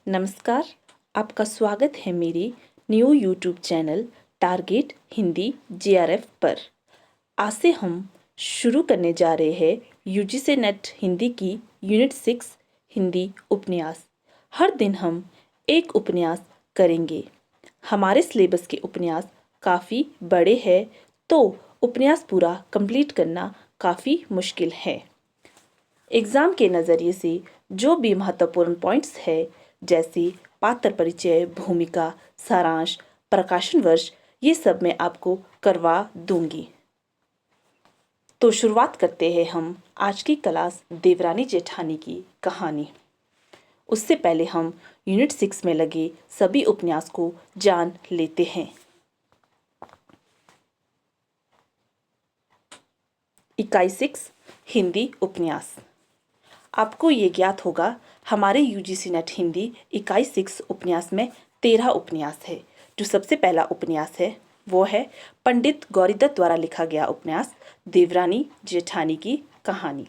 नमस्कार। आपका स्वागत है मेरे new YouTube channel target Hindi JRF पर। आज से हम शुरू करने जा रहे हैं यूजीसी नेट हिंदी की यूनिट 6 हिंदी उपन्यास। हर दिन हम एक उपन्यास करेंगे। हमारे सिलेबस के उपन्यास काफ़ी बड़े हैं, तो उपन्यास पूरा कंप्लीट करना काफ़ी मुश्किल है। एग्ज़ाम के नज़रिए से जो भी महत्वपूर्ण पॉइंट्स है, जैसे पात्र परिचय, भूमिका, सारांश, प्रकाशन वर्ष, ये सब मैं आपको करवा दूंगी। तो शुरुआत करते हैं हम आज की क्लास देवरानी जेठानी की कहानी। उससे पहले हम यूनिट 6 में लगे सभी उपन्यास को जान लेते हैं। इकाई 6 हिंदी उपन्यास। आपको ये ज्ञात होगा, हमारे यूजीसी नेट हिंदी इकाई 6 उपन्यास में 13 उपन्यास है। जो सबसे पहला उपन्यास है वो है पंडित गौरीदत्त द्वारा लिखा गया उपन्यास देवरानी जेठानी की कहानी।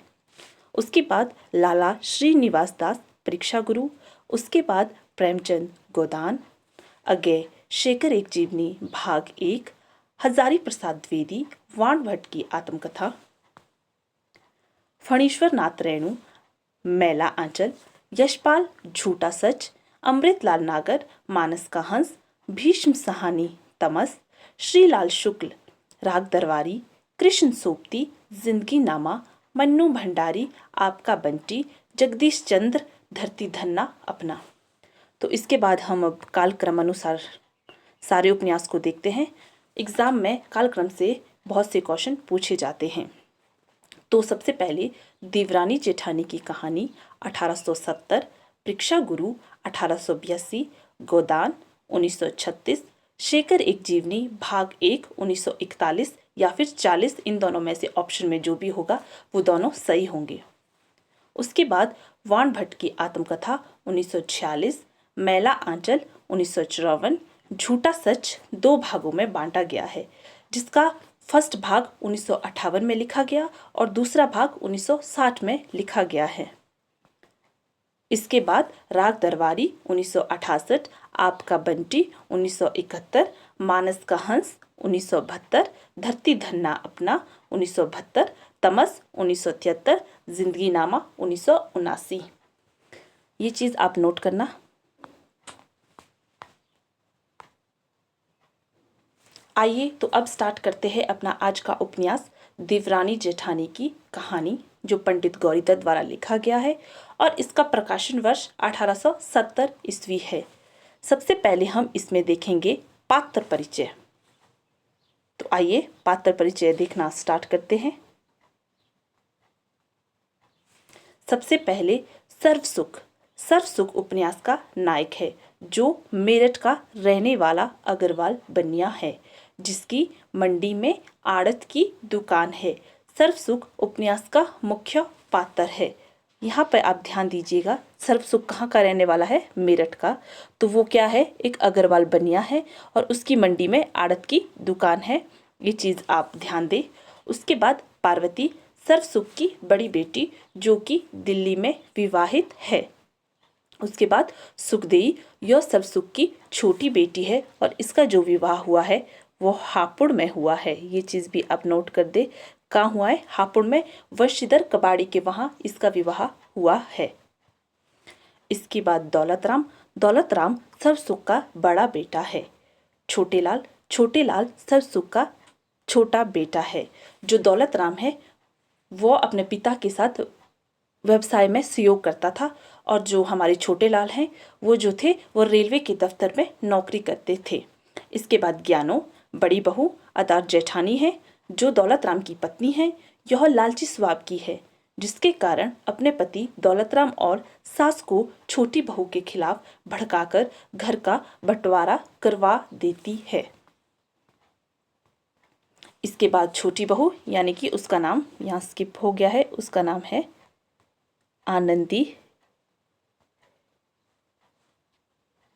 उसके बाद लाला श्रीनिवास दास परीक्षा गुरु, उसके बाद प्रेमचंद गोदान, अज्ञे शेखर एक जीवनी भाग 1, हजारी प्रसाद द्विवेदी वाण भट्ट की आत्मकथा, फणीश्वर नाथ रेणु मैला आंचल, यशपाल झूठा सच, अमृतलाल नागर मानस का हंस, भीष्म सहानी तमस, श्रीलाल शुक्ल राग दरबारी, कृष्ण सोपती जिंदगी नामा, मन्नू भंडारी आपका बंटी, जगदीश चंद्र धरती धन्ना अपना। तो इसके बाद हम अब कालक्रम अनुसार सारे उपन्यास को देखते हैं। एग्जाम में कालक्रम से बहुत से क्वेश्चन पूछे जाते हैं। तो सबसे पहले देवरानी जेठानी की कहानी 1870, परीक्षा गुरु 1882, गोदान 1936, शेखर एक जीवनी भाग 1 1941 या फिर 40, इन दोनों में से ऑप्शन में जो भी होगा वो दोनों सही होंगे। उसके बाद वाण भट्ट की आत्मकथा 1946, मैला आंचल 1954, झूठा सच 2 भागों में बांटा गया है, जिसका फर्स्ट भाग 1958 में लिखा गया और दूसरा भाग 1960 में लिखा गया है। इसके बाद राग दरबारी 1968, आपका बंटी 1971, मानस का हंस 1972, धरती धन्ना अपना 1972, तमस 1973, जिंदगी नामा 1979। ये चीज आप नोट करना। आइए तो अब स्टार्ट करते हैं अपना आज का उपन्यास देवरानी जेठानी की कहानी, जो पंडित गौरीदत्त द्वारा लिखा गया है और इसका प्रकाशन वर्ष 1870 ईस्वी है। सबसे पहले हम इसमें देखेंगे पात्र परिचय। तो आइए पात्र परिचय देखना स्टार्ट करते हैं। सबसे पहले सर्वसुख। सर्वसुख उपन्यास का नायक है, जो मेरठ का रहने वाला अग्रवाल बनिया है, जिसकी मंडी में आड़त की दुकान है। सर्वसुख उपन्यास का मुख्य पात्र है। यहाँ पर आप ध्यान दीजिएगा, सर्वसुख कहाँ का रहने वाला है? मेरठ का। तो वो क्या है? एक अग्रवाल बनिया है और उसकी मंडी में आड़त की दुकान है। ये चीज़ आप ध्यान दें। उसके बाद पार्वती सर्वसुख की बड़ी बेटी, जो कि दिल्ली में विवाहित है। उसके बाद सुखदेई, यह सर्वसुख की छोटी बेटी है और इसका जो विवाह हुआ है वो हापुड़ में हुआ है। ये चीज़ भी आप नोट कर दे। कहाँ हुआ है? हापुड़ में, वशिधर कबाड़ी के वहाँ इसका विवाह हुआ है। इसके बाद दौलतराम। दौलतराम सर्वसुख का बड़ा बेटा है। छोटेलाल। छोटेलाल सर्वसुख का छोटा बेटा है। जो दौलतराम है वो अपने पिता के साथ व्यवसाय में सहयोग करता था और जो हमारे छोटेलाल हैं वो जो थे वो रेलवे के दफ्तर में नौकरी करते थे। इसके बाद ज्ञानो, बड़ी बहू अदार जेठानी है, जो दौलतराम की पत्नी है। यह लालची स्वभाव की है, जिसके कारण अपने पति दौलतराम और सास को छोटी बहू के खिलाफ भड़काकर घर का बंटवारा करवा देती है। इसके बाद छोटी बहू, यानी कि उसका नाम यहाँ स्किप हो गया है, उसका नाम है आनंदी।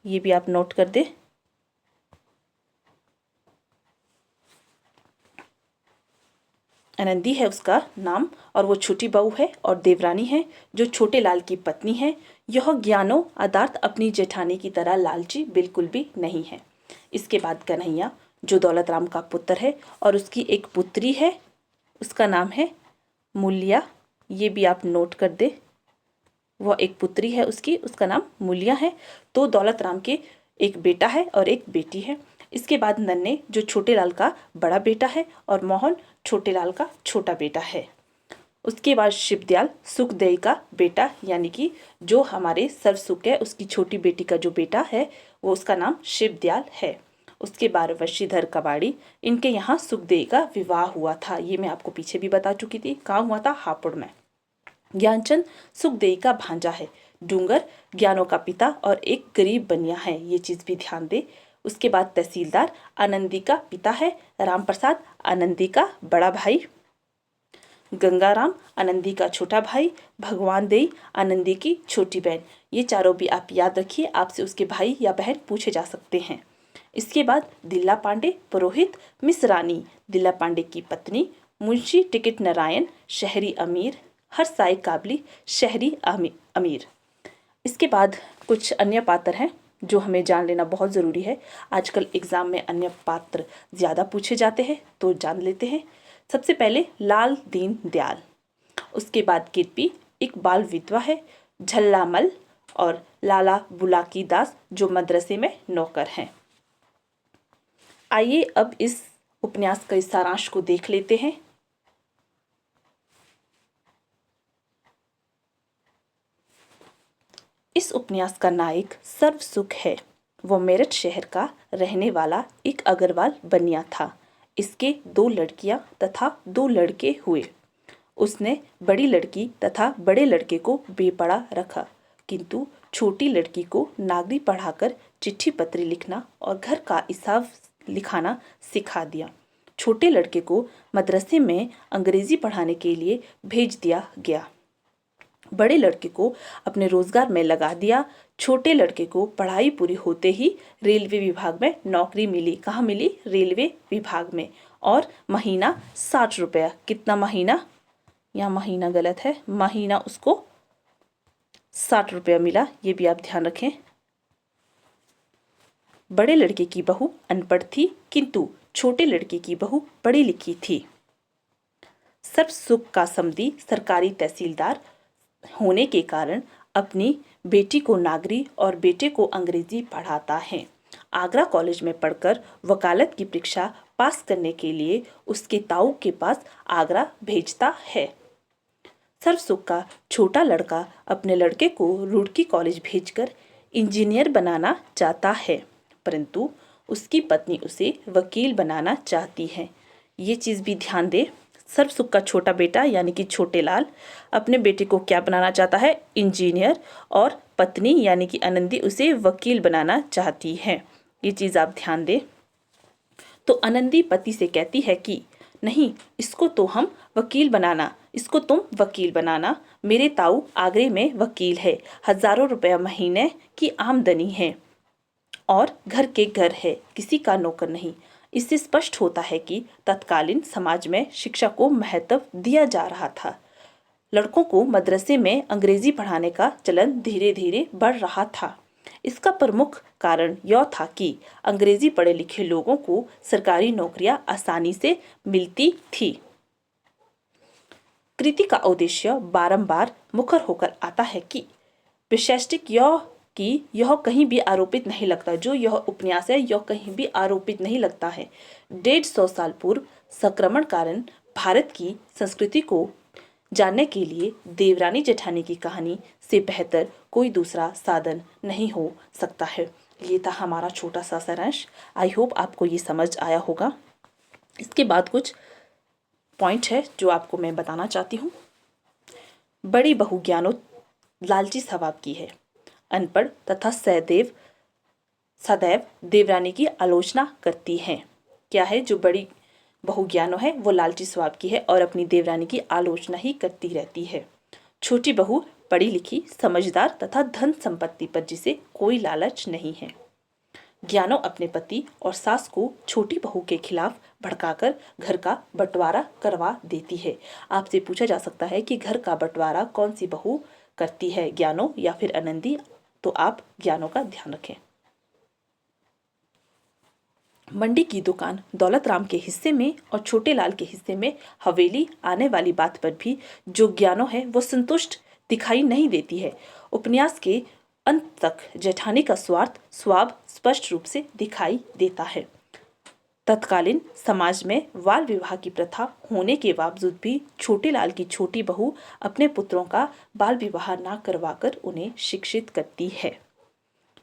ये भी आप नोट कर दे। आनंदी है उसका नाम और वो छोटी बहू है और देवरानी है जो छोटे लाल की पत्नी है। यह ज्ञानो आदार्थ अपनी जेठानी की तरह लालची बिल्कुल भी नहीं है। इसके बाद कन्हैया जो दौलत राम का पुत्र है और उसकी एक पुत्री है, उसका नाम है मूलिया। ये भी आप नोट कर दे, वह एक पुत्री है उसकी, उसका नाम मूलिया है। तो दौलत राम के एक बेटा है और एक बेटी है। इसके बाद नन्हे जो छोटे लाल का बड़ा बेटा है और मोहन छोटे लाल का छोटा बेटा है। उसके बाद शिवदयाल सुखदेई का बेटा, यानी कि जो हमारे सर्वसुख है उसकी छोटी बेटी का जो बेटा है वो उसका नाम शिवदयाल है। उसके बाद वशीधर कबाड़ी, इनके यहाँ सुखदेई का विवाह हुआ था। ये मैं आपको पीछे भी बता चुकी थी, कहाँ हुआ था, हापुड़ में। ज्ञानचंद सुखदेई का भांजा है। डूंगर ज्ञानों का पिता और एक गरीब बनिया है, ये चीज भी ध्यान दे। उसके बाद तहसीलदार आनंदी का पिता है। राम प्रसाद आनंदी का बड़ा भाई। गंगाराम आनंदी का छोटा भाई। भगवान देई आनंदी की छोटी बहन। ये चारों भी आप याद रखिए, आपसे उसके भाई या बहन पूछे जा सकते हैं। इसके बाद दिल्ला पांडे पुरोहित, मिस रानी दिल्ला पांडे की पत्नी, मुंशी टिकट नारायण शहरी अमीर, हर साई काबली शहरी अमीर। इसके बाद कुछ अन्य पात्र हैं जो हमें जान लेना बहुत ज़रूरी है। आजकल एग्ज़ाम में अन्य पात्र ज़्यादा पूछे जाते हैं तो जान लेते हैं। सबसे पहले लाल दीन दयाल, उसके बाद किरपी एक बाल विधवा है, झल्लामल और लाला बुलाकी दास जो मदरसे में नौकर हैं। आइए अब इस उपन्यास का सारांश को देख लेते हैं। इस उपन्यास का नायक सर्वसुख है। वो मेरठ शहर का रहने वाला एक अग्रवाल बनिया था। इसके 2 लड़कियां तथा 2 लड़के हुए। उसने बड़ी लड़की तथा बड़े लड़के को बेपड़ा रखा, किंतु छोटी लड़की को नागरी पढ़ाकर चिट्ठी पत्री लिखना और घर का हिसाब लिखाना सिखा दिया। छोटे लड़के को मदरसे में अंग्रेजी पढ़ाने के लिए भेज दिया गया। बड़े लड़के को अपने रोजगार में लगा दिया। छोटे लड़के को पढ़ाई पूरी होते ही रेलवे विभाग में नौकरी मिली। कहाँ मिली? रेलवे विभाग में। और महीना 60 रुपया। कितना महीना? यहाँ महीना गलत है, महीना उसको 60 रुपया मिला, ये भी आप ध्यान रखें। बड़े लड़के की बहू अनपढ़ थी, किंतु छोटे लड़के की बहू पढ़ी लिखी थी। सर्वसुख का समधी सरकारी तहसीलदार होने के कारण अपनी बेटी को नागरी और बेटे को अंग्रेजी पढ़ाता है। आगरा कॉलेज में पढ़कर वकालत की परीक्षा पास करने के लिए उसके ताऊ के पास आगरा भेजता है। सर्वसुख का छोटा लड़का अपने लड़के को रुड़की कॉलेज भेजकर इंजीनियर बनाना चाहता है, परंतु उसकी पत्नी उसे वकील बनाना चाहती है। ये चीज़ भी ध्यान दे। सर्वसुख का छोटा बेटा यानी कि छोटे लाल अपने बेटे को क्या बनाना चाहता है? इंजीनियर, और पत्नी यानी कि आनंदी उसे वकील बनाना चाहती है। ये चीज़ आप ध्यान दें। तो आनंदी पति से कहती है कि नहीं, इसको तुम वकील बनाना। मेरे ताऊ आगरे में वकील है, हजारों रुपया महीने की आमदनी है और घर के घर है, किसी का नौकर नहीं। इससे स्पष्ट होता है कि तत्कालीन समाज में शिक्षा को महत्व दिया जा रहा था। लड़कों को मदरसे में अंग्रेजी पढ़ाने का चलन धीरे धीरे बढ़ रहा था। इसका प्रमुख कारण यह था कि अंग्रेजी पढ़े लिखे लोगों को सरकारी नौकरियां आसानी से मिलती थी। कृति का उद्देश्य बारंबार मुखर होकर आता है कि विशेषिक यह कहीं भी आरोपित नहीं लगता। जो यह उपन्यास है यह कहीं भी आरोपित नहीं लगता है। 150 साल पूर्व संक्रमण कारण भारत की संस्कृति को जानने के लिए देवरानी जेठानी की कहानी से बेहतर कोई दूसरा साधन नहीं हो सकता है। ये था हमारा छोटा सा सारांश। आई होप आपको ये समझ आया होगा। इसके बाद कुछ पॉइंट है जो आपको मैं बताना चाहती हूँ। बड़ी बहू ज्ञानो लालची स्वभाव की है, अनपढ़ तथा सदैव देवरानी की आलोचना करती हैं। क्या है? जो बड़ी बहू ज्ञानो है वो लालची स्वभाव की है और अपनी देवरानी की आलोचना ही करती रहती है। छोटी बहू पढ़ी लिखी, समझदार तथा धन संपत्ति पर जिसे कोई लालच नहीं है। ज्ञानो अपने पति और सास को छोटी बहू के खिलाफ भड़काकर घर का बंटवारा करवा देती है। आपसे पूछा जा सकता है कि घर का बंटवारा कौन सी बहू करती है, ज्ञानो या फिर आनंदी? तो आप ज्ञानो का ध्यान रखें। मंडी की दुकान दौलत राम के हिस्से में और छोटे लाल के हिस्से में हवेली आने वाली बात पर भी जो ज्ञानो है वो संतुष्ट दिखाई नहीं देती है। उपन्यास के अंत तक जेठानी का स्वार्थ स्वभाव स्पष्ट रूप से दिखाई देता है। तत्कालीन समाज में बाल विवाह की प्रथा होने के बावजूद भी छोटे लाल की छोटी बहू अपने पुत्रों का बाल विवाह न करवाकर उन्हें शिक्षित करती है।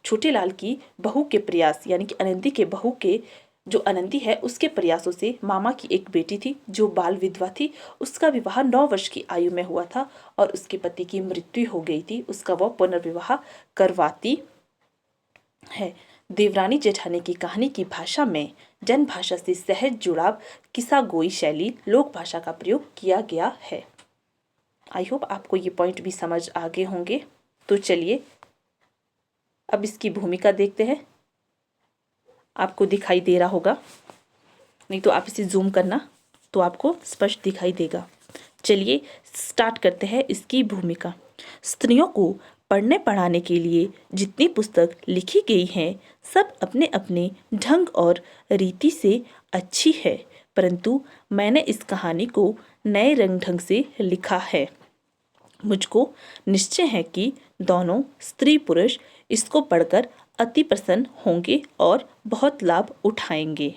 छोटे लाल की बहू के प्रयास यानी कि आनंदी के बहू के जो आनंदी है उसके प्रयासों से मामा की एक बेटी थी जो बाल विधवा थी, उसका विवाह 9 वर्ष की आयु में हुआ था और उसके पति की मृत्यु हो गई थी, उसका वह पुनर्विवाह करवाती है। देवरानी जेठानी की कहानी की भाषा में जन भाषा से सहज जुड़ाव किस्सा गोई शैली लोक भाषा का प्रयोग किया गया है। आई होप आपको ये पॉइंट भी समझ आ गए होंगे। तो चलिए अब इसकी भूमिका देखते हैं। आपको दिखाई दे रहा होगा, नहीं तो आप इसे जूम करना तो आपको स्पष्ट दिखाई देगा। चलिए स्टार्ट करते हैं इसकी भूमिका। स्त्रियों को पढ़ने पढ़ाने के लिए जितनी पुस्तक लिखी गई हैं सब अपने अपने ढंग और रीति से अच्छी है, परंतु मैंने इस कहानी को नए रंग ढंग से लिखा है। मुझको निश्चय है कि दोनों स्त्री पुरुष इसको पढ़कर अति प्रसन्न होंगे और बहुत लाभ उठाएंगे।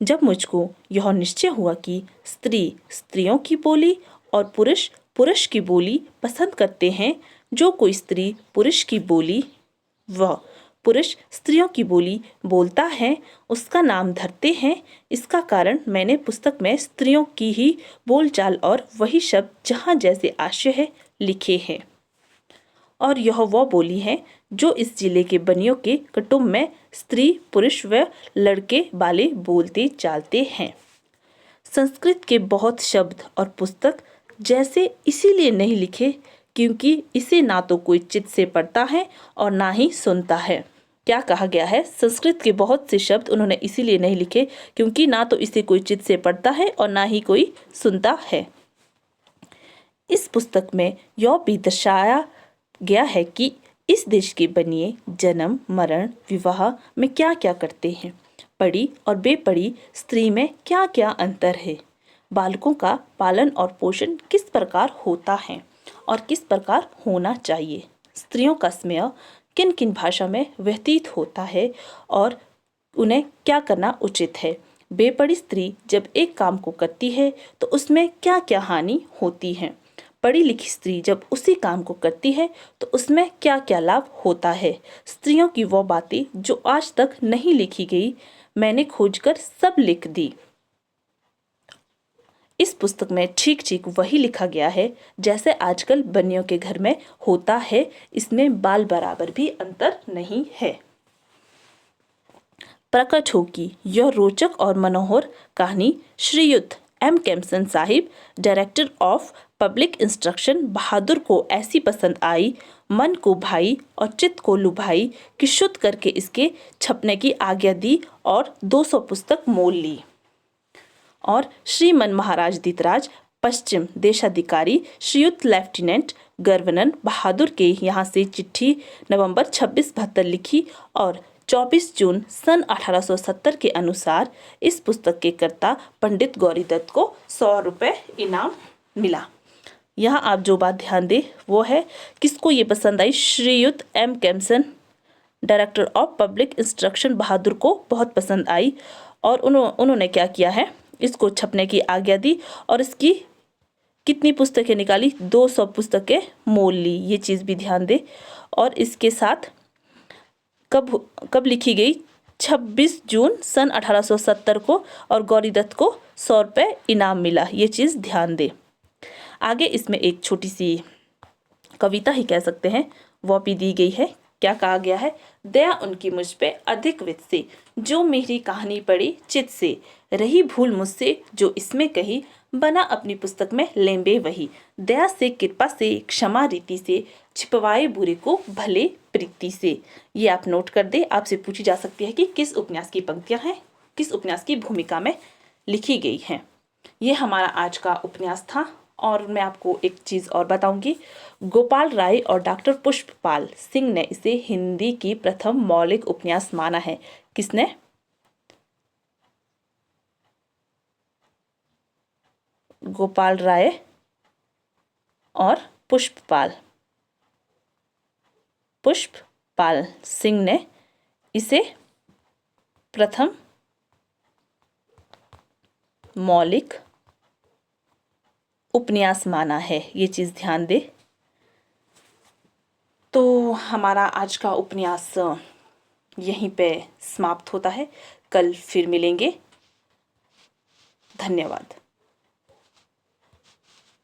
जब मुझको यह निश्चय हुआ कि स्त्री स्त्रियों की बोली और पुरुष पुरुष की बोली पसंद करते हैं, जो कोई स्त्री पुरुष की बोली वह पुरुष स्त्रियों की बोली बोलता है उसका नाम धरते हैं। इसका कारण मैंने पुस्तक में स्त्रियों की ही बोलचाल और वही शब्द जहाँ जैसे आशय है लिखे हैं, और यह वह बोली है जो इस जिले के बनियों के कुटुंब में स्त्री पुरुष व लड़के वाले बोलते चालते हैं। संस्कृत के बहुत शब्द और पुस्तक जैसे इसीलिए नहीं लिखे क्योंकि इसे ना तो कोई चित्त से पढ़ता है और ना ही सुनता है। क्या कहा गया है? संस्कृत के बहुत से शब्द उन्होंने इसीलिए नहीं लिखे क्योंकि ना तो इसे कोई चित्त से पढ़ता है और ना ही कोई सुनता है। इस पुस्तक में यह भी दर्शाया गया है कि इस देश के बनिए जन्म मरण विवाह में क्या क्या करते हैं, पढ़ी और बेपढ़ी स्त्री में क्या क्या अंतर है, बालकों का पालन और पोषण किस प्रकार होता है और किस प्रकार होना चाहिए, स्त्रियों का स्नेह किन किन भाषा में व्यतीत होता है और उन्हें क्या करना उचित है, बेपढ़ी स्त्री जब एक काम को करती है तो उसमें क्या क्या हानि होती है, पढ़ी लिखी स्त्री जब उसी काम को करती है तो उसमें क्या क्या लाभ होता है, स्त्रियों की वो बातें जो आज तक नहीं लिखी गई मैंने खोजकर सब लिख दी। इस पुस्तक में ठीक ठीक वही लिखा गया है जैसे आजकल बनियों के घर में होता है, इसमें बाल बराबर भी अंतर नहीं है। प्रकट हो कि यह रोचक और मनोहर कहानी Shriyut M Kempson sahib director of public instruction Bahadur को ऐसी पसंद आई, मन को भाई और चित्त को लुभाई कि शुद्ध करके इसके छपने की आज्ञा दी और 200 पुस्तक मोल ली। और श्रीमन महाराज दितराज पश्चिम देशाधिकारी श्रीयुत लेफ्टिनेंट गवर्नर बहादुर के यहाँ से चिट्ठी नवंबर 2672 लिखी और 24 जून सन 1870 के अनुसार इस पुस्तक के कर्ता पंडित गौरी दत्त को 100 रुपये इनाम मिला। यहाँ आप जो बात ध्यान दें वो है किसको ये पसंद आई, Shriyut M Kempson director of public instruction Bahadur को बहुत पसंद आई और उन्होंने क्या किया है, इसको छपने की आज्ञा दी और इसकी कितनी पुस्तकें निकाली, 200 पुस्तकें मोल ली, ये चीज़ भी ध्यान दें। और इसके साथ कब लिखी गई, 26 जून सन 1870 को, और गौरी दत्त को 100 रुपये इनाम मिला, ये चीज़ ध्यान दें। आगे इसमें एक छोटी सी कविता ही कह सकते हैं वो भी दी गई है क्या कहा गया है? दया उनकी मुझ पे अधिक वित से, जो मेरी कहानी पढ़ी चित से, रही भूल मुझसे जो इसमें कही, बना अपनी पुस्तक में लेंबे वही। दया से, कृपा से, क्षमा रीति से, छिपवाए बुरे को भले प्रीति से। ये आप नोट कर दे। आपसे पूछी जा सकती है कि किस उपन्यास की पंक्तियां हैं, किस उपन्यास की भूमिका में लिखी गई हैं। ये हमारा आज का उपन्यास था। और मैं आपको एक चीज़ और बताऊंगी। गोपाल राय और डॉक्टर पुष्पपाल सिंह ने इसे हिंदी की प्रथम मौलिक उपन्यास माना है। किसने? गोपाल राय और पुष्पपाल सिंह ने इसे प्रथम मौलिक उपन्यास माना है। ये चीज़ ध्यान दे। तो हमारा आज का उपन्यास यहीं पे समाप्त होता है। कल फिर मिलेंगे। धन्यवाद।